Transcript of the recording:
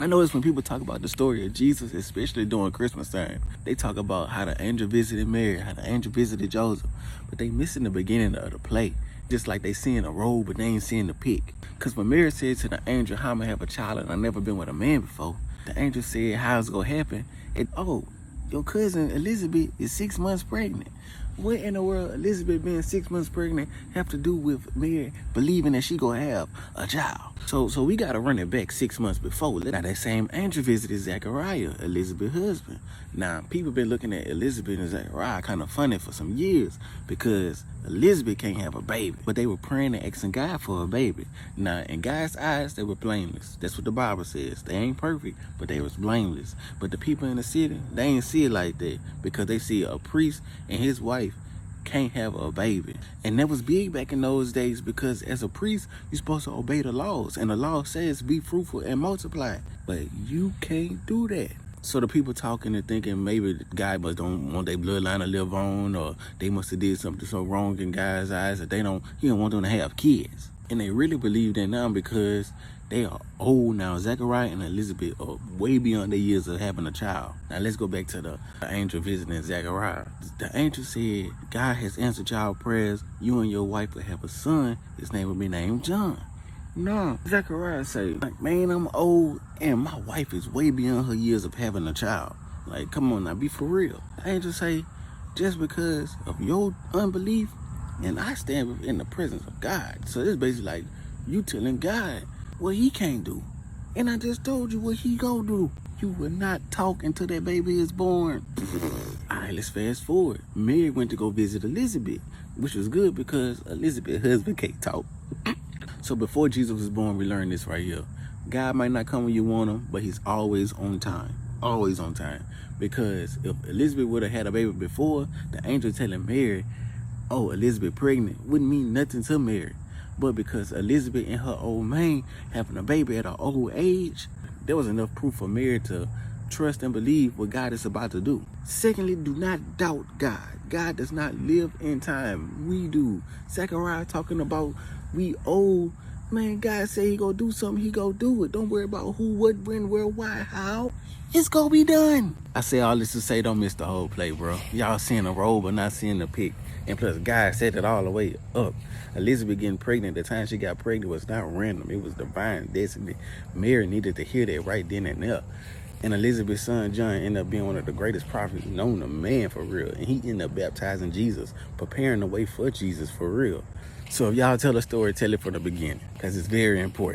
I know it's when people talk about the story of Jesus, especially during Christmas time, they talk about how the angel visited Mary, how the angel visited Joseph, but they missing the beginning of the play. Just like they seeing a robe, but they ain't seeing the pic. Because when Mary said to the angel, how am I have a child and I've never been with a man before, the angel said, how's it gonna happen? And oh, your cousin Elizabeth is 6 months pregnant. What in the world Elizabeth being 6 months pregnant have to do with Mary believing that she gonna have a child? So we gotta run it back 6 months before. Now that same angel visited Zechariah, Elizabeth's husband. Now people been looking at Elizabeth and Zechariah kind of funny for some years because Elizabeth can't have a baby, but they were praying and asking God for a baby. Now in God's eyes, they were blameless. That's what the Bible says. They ain't perfect, but they was blameless. But the people in the city, they ain't see it like that because they see a priest and his wife can't have a baby. And that was big back in those days because as a priest, you're supposed to obey the laws. And the law says be fruitful and multiply. But you can't do that. So the people talking and thinking maybe God must don't want their bloodline to live on, or they must have did something so wrong in God's eyes that he don't want them to have kids. And they really believe that now because they are old now. Zechariah and Elizabeth are way beyond their years of having a child. Now let's go back to the angel visiting Zechariah. The angel said, God has answered y'all prayers. You and your wife will have a son. His name will be named John. No, Zechariah say, like, man, I'm old and my wife is way beyond her years of having a child. Like, come on now, be for real. The angel say, just because of your unbelief, and I stand in the presence of God. So it's basically like you telling God what he can't do. And I just told you what he gonna do. You will not talk until that baby is born. All right, let's fast forward. Mary went to go visit Elizabeth, which was good because Elizabeth's husband can't talk. So before Jesus was born, we learned this right here. God might not come when you want him, but he's always on time. Always on time. Because if Elizabeth would have had a baby before, the angel telling Mary, oh, Elizabeth pregnant, wouldn't mean nothing to Mary. But because Elizabeth and her old man having a baby at an old age, there was enough proof for Mary to trust and believe what God is about to do. Secondly, do not doubt God. God does not live in time. We do. Zechariah talking about we old. Man, God say he gonna do something, he gonna do it. Don't worry about who, what, when, where, why, how. It's gonna be done. I say all this to say don't miss the whole play, bro. Y'all seeing the robe but not seeing the pic. And plus, God set it all the way up. Elizabeth getting pregnant, the time she got pregnant was not random. It was divine destiny. Mary needed to hear that right then and there. And Elizabeth's son, John, ended up being one of the greatest prophets known to man for real. And he ended up baptizing Jesus, preparing the way for Jesus for real. So if y'all tell a story, tell it from the beginning, because it's very important.